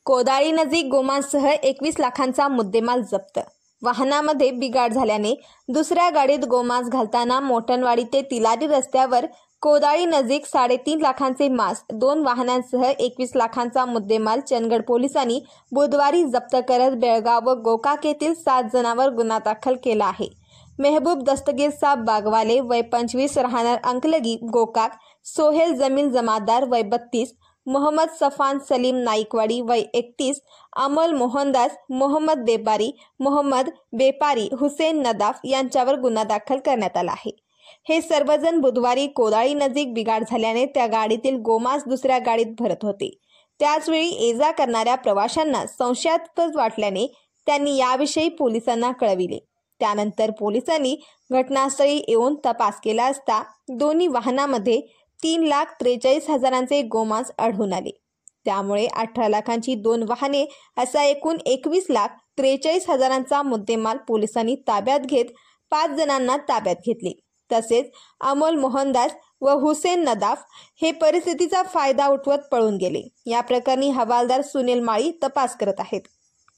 कोदाळी नजीक गोमांससह 21 लाखांचा मुद्देमाल जप्त। वाहनामध्ये बिघाड झाल्याने दुसऱ्या गाडीत गोमांस घालताना मोटणवाडी ते तिलारी रस्त्यावर कोदाळी नजीक 3.5 लाखांचे मांस, 2 वाहनांसह 21 लाखांचा मुद्देमाल चंदगड पोलिसांनी बुधवारी जप्त करत बेळगाव व गोकाक येथील 7 जणांवर गुन्हा दाखल केला आहे। मेहबूब दस्तगीर साहब बागवाले वय 25 राहणार अंकलगी गोकाक, सोहेल जमील जमादार वय 32, मोहम्मद सफान सलीम नाईकवाडी वय 31, अमोल मोहनदास, मोहम्मद बेपारी, मोहम्मद बेपारी, हुसेन नदाफ यांच्यावर गुन्हा दाखल करण्यात आला आहे। हे सर्वजण बुधवारी कोदाळी नजीक बिघाड झाल्याने त्या गाडीतील गोमांस दुसऱ्या गाडीत भरत होते। त्याचवेळी ये-जा करणाऱ्या प्रवाशांना संशयास्पद वाटल्याने त्यांनी याविषयी पोलिसांना कळविले। त्यानंतर पोलिसांनी घटनास्थळी येऊन तपास केला असता दोन्ही वाहनामध्ये 3,43,000चे गोमांस आढळून आले। त्यामुळे 18 लाखांची 2 वाहने असा एकूण 21,43,000चा मुद्देमाल पोलिसांनी ताब्यात घेत 5 जणांना ताब्यात घेतले। तसेच अमोल मोहनदास व हुसेन नदाफ हे परिस्थितीचा फायदा उठवत पळून गेले। या प्रकरणी हवालदार सुनील माळी तपास करत आहेत।